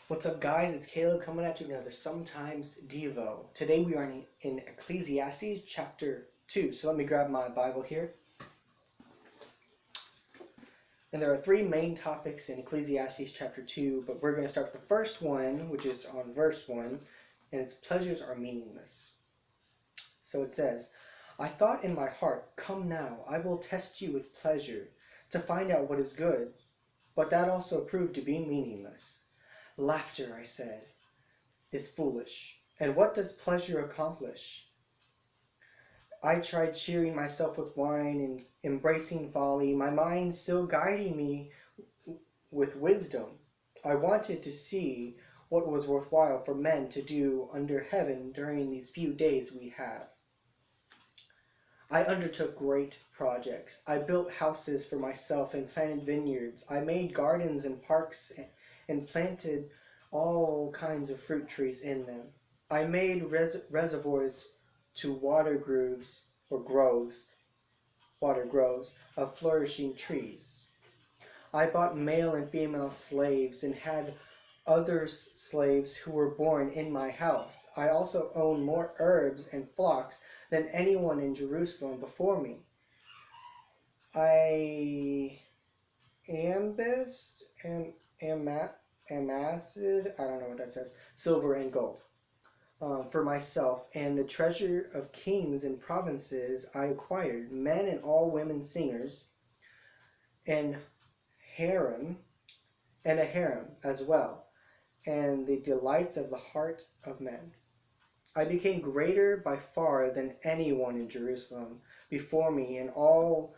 What's up, guys? It's Caleb coming at you with another Sometimes Devo. Today we are in Ecclesiastes chapter 2. So let me grab my Bible here. And there are three main topics in Ecclesiastes chapter 2, but we're going to start with the first one, which is on verse 1, and it's pleasures are meaningless. So it says, I thought in my heart, come now, I will test you with pleasure, to find out what is good, but that also proved to be meaningless. Laughter, I said, is foolish, and what does pleasure accomplish? I tried cheering myself with wine and embracing folly, my mind still guiding me with wisdom. I wanted to see what was worthwhile for men to do under heaven during these few days we have. I undertook great projects. I built houses for myself and planted vineyards. I made gardens and parks and planted all kinds of fruit trees in them. I made reservoirs to water groves of flourishing trees. I bought male and female slaves and had other slaves who were born in my house. I also owned more herbs and flocks than anyone in Jerusalem before me. I amassed, I don't know what that says, silver and gold for myself, and the treasure of kings and provinces I acquired, men and all women singers, and a harem as well, and the delights of the heart of men. I became greater by far than anyone in Jerusalem before me, and all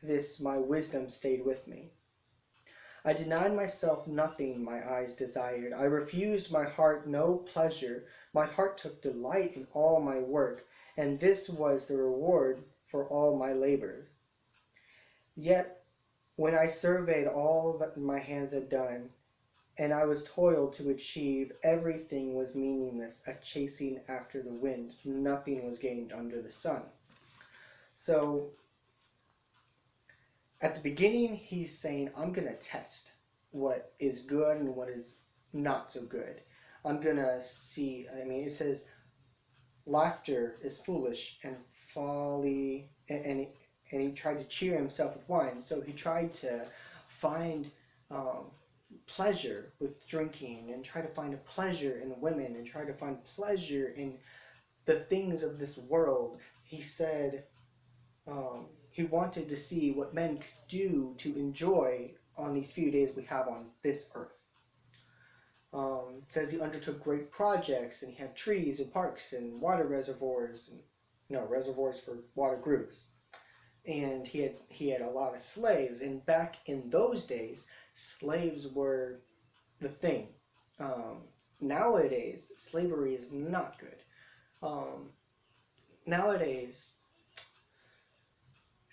this my wisdom stayed with me. I denied myself nothing my eyes desired. I refused my heart no pleasure. My heart took delight in all my work, and this was the reward for all my labor. Yet, when I surveyed all that my hands had done, and I was toiled to achieve, everything was meaningless, a chasing after the wind. Nothing was gained under the sun. So, at the beginning, he's saying, I'm going to test what is good and what is not so good. I'm going to see, it says, laughter is foolish and folly, and he tried to cheer himself with wine. So he tried to find pleasure with drinking, and try to find a pleasure in women, and try to find pleasure in the things of this world. He said he wanted to see what men could do to enjoy on these few days we have on this earth. It says he undertook great projects, and he had trees and parks and water reservoirs, reservoirs for water grooves. And he had a lot of slaves, and back in those days, slaves were the thing. Nowadays, slavery is not good. Nowadays,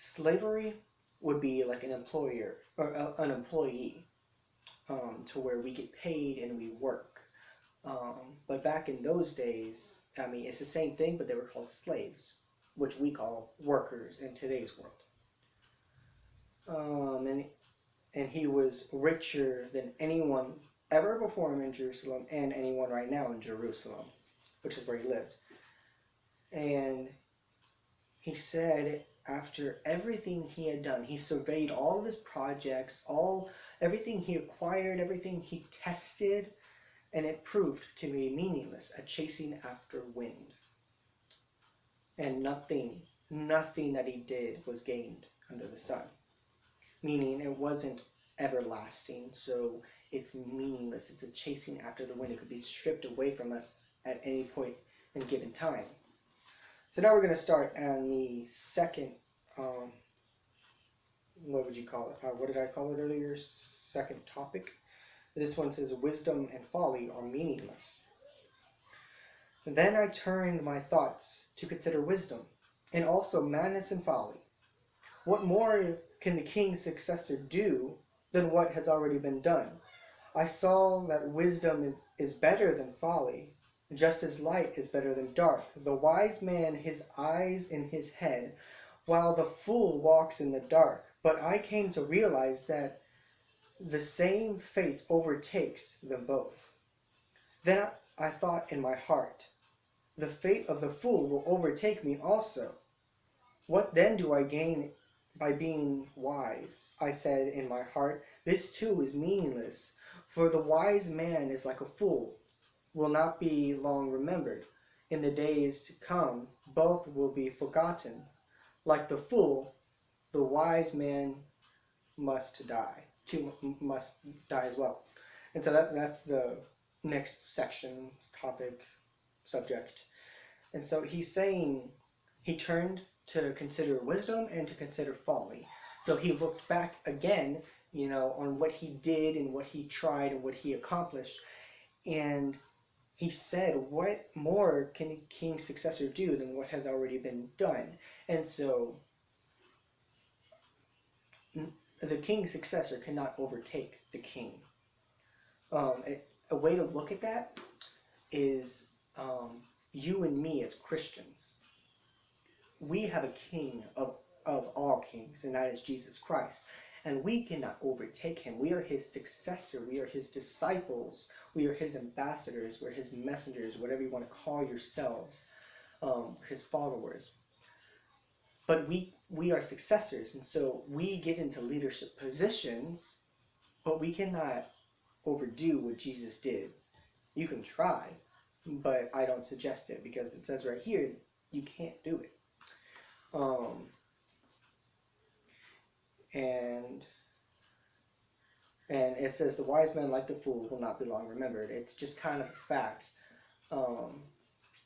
slavery would be like an employer or an employee, to where we get paid and we work. But back in those days, it's the same thing, but they were called slaves, which we call workers in today's world. And he was richer than anyone ever before him in Jerusalem, and anyone right now in Jerusalem, which is where he lived. And he said, after everything he had done, he surveyed all of his projects, everything he acquired, everything he tested, and it proved to be meaningless, a chasing after wind. And nothing that he did was gained under the sun. Meaning it wasn't everlasting, so it's meaningless. It's a chasing after the wind. It could be stripped away from us at any point in given time. So now we're going to start on the second, what would you call it? What did I call it earlier? Second topic. This one says, wisdom and folly are meaningless. Then I turned my thoughts to consider wisdom, and also madness and folly. What more can the king's successor do than what has already been done? I saw that wisdom is better than folly, just as light is better than dark. The wise man, his eyes in his head, while the fool walks in the dark. But I came to realize that the same fate overtakes them both. Then I thought in my heart, the fate of the fool will overtake me also. What then do I gain by being wise? I said in my heart, this too is meaningless, for the wise man is like a fool, will not be long remembered. In the days to come, both will be forgotten. Like the fool, the wise man must die. Too must die as well. And so that's the next section, topic, subject. And so he's saying he turned to consider wisdom and to consider folly. So he looked back again, on what he did and what he tried and what he accomplished. And he said, what more can a king's successor do than what has already been done? And so the king's successor cannot overtake the king. A way to look at that is you and me as Christians. We have a king of all kings, and that is Jesus Christ. And we cannot overtake him. We are his successor. We are his disciples. We are his ambassadors. We're his messengers, whatever you want to call yourselves, his followers. But we are successors, and so we get into leadership positions, but we cannot overdo what Jesus did. You can try, but I don't suggest it, because it says right here, you can't do it. And it says, the wise man like the fool will not be long remembered. It's just kind of a fact.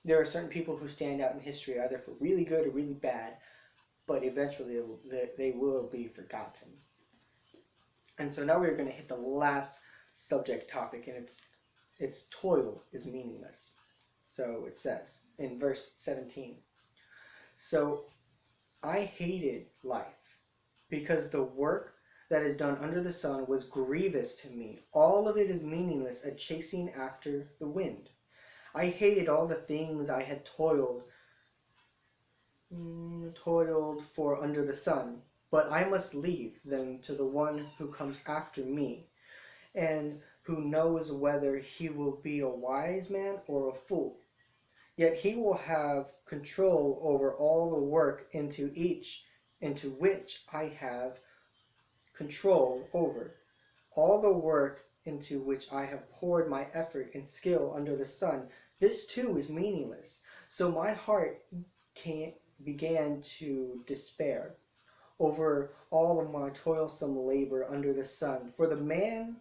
There are certain people who stand out in history, either for really good or really bad, but eventually they will be forgotten. And so now we're going to hit the last subject topic, and it's toil is meaningless. So it says in verse 17, so I hated life, because the work that is done under the sun was grievous to me. All of it is meaningless, a chasing after the wind. I hated all the things I had toiled for under the sun, but I must leave them to the one who comes after me, and who knows whether he will be a wise man or a fool. Yet he will have control over all the work into which I have control over, all the work into which I have poured my effort and skill under the sun. This too is meaningless. So my heart began to despair over all of my toilsome labor under the sun. For the man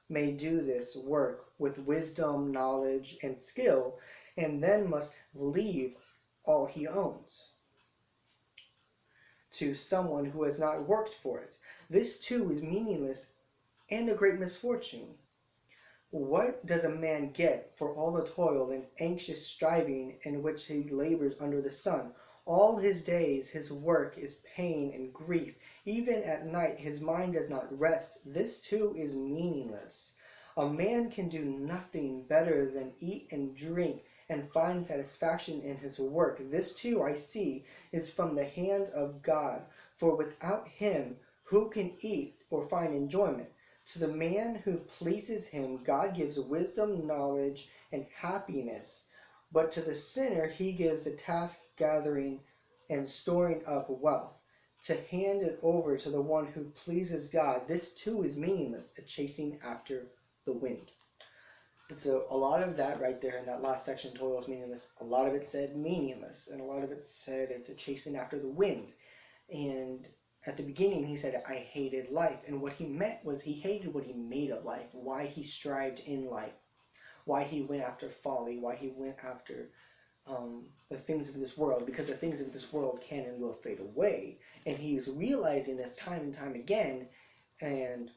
may do this work with wisdom, knowledge, and skill, and then must leave all he owns to someone who has not worked for it. This too is meaningless and a great misfortune. What does a man get for all the toil and anxious striving in which he labors under the sun? All his days his work is pain and grief. Even at night his mind does not rest. This too is meaningless. A man can do nothing better than eat and drink and find satisfaction in his work. This too, I see, is from the hand of God. For without him, who can eat or find enjoyment? To the man who pleases him, God gives wisdom, knowledge, and happiness. But to the sinner, he gives a task gathering and storing up wealth. To hand it over to the one who pleases God, this too is meaningless, a chasing after the wind. And so a lot of that right there in that last section, toil is meaningless, a lot of it said meaningless, and a lot of it said it's a chasing after the wind. And at the beginning he said, I hated life. And what he meant was he hated what he made of life, why he strived in life, why he went after folly, why he went after the things of this world, because the things of this world can and will fade away. And he was realizing this time and time again, and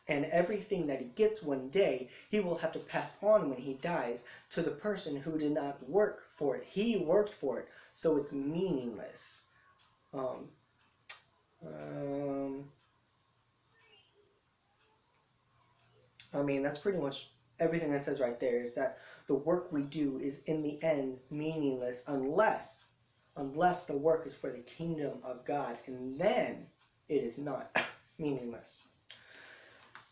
everything that he gets one day, he will have to pass on when he dies to the person who did not work for it. He worked for it, so it's meaningless. That's pretty much everything that says right there, is that the work we do is in the end meaningless unless the work is for the kingdom of God. And then it is not meaningless.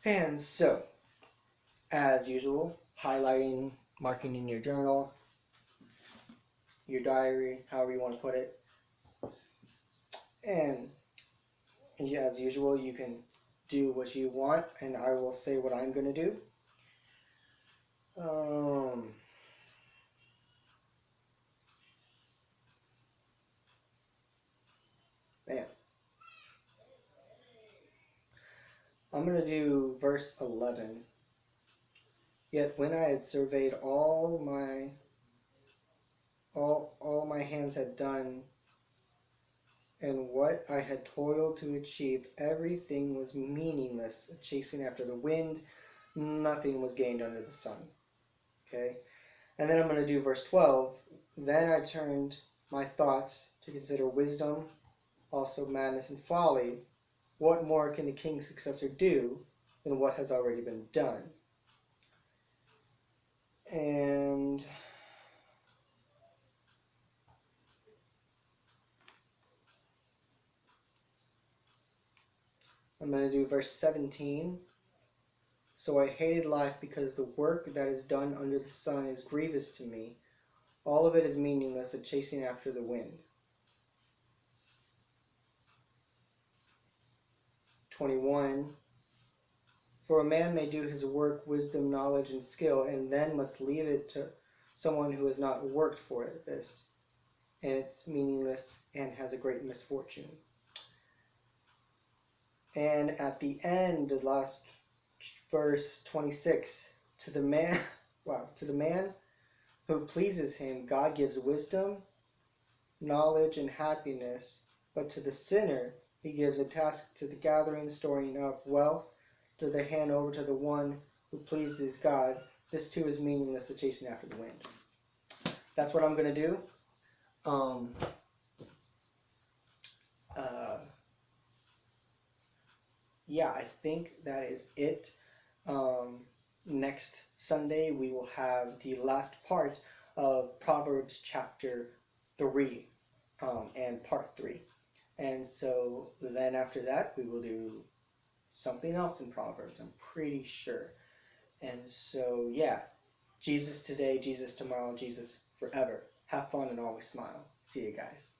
And so, as usual, highlighting, marking in your journal, your diary, however you want to put it. And as usual, you can do what you want, and I will say what I'm going to do. Man. I'm going to do verse 11. Yet when I had surveyed all my hands had done, and what I had toiled to achieve, everything was meaningless, chasing after the wind. Nothing was gained under the sun. Okay? And then I'm going to do verse 12. Then I turned my thoughts to consider wisdom, also madness and folly. What more can the king's successor do than what has already been done? And I'm going to do verse 17. So I hated life because the work that is done under the sun is grievous to me. All of it is meaningless, a chasing after the wind. 21. For a man may do his work, wisdom, knowledge, and skill, and then must leave it to someone who has not worked for it, this. And it's meaningless and has a great misfortune. And at the end, the last verse 26, to the man who pleases him, God gives wisdom, knowledge, and happiness. But to the sinner, he gives a task to the gathering, storing up wealth, to the hand over to the one who pleases God. This too is meaningless, a chasing after the wind. That's what I'm going to do. Yeah, I think that is it. Next Sunday, we will have the last part of Proverbs chapter 3 and part 3. And so then after that, we will do something else in Proverbs, I'm pretty sure. And so, yeah, Jesus today, Jesus tomorrow, Jesus forever. Have fun and always smile. See you guys.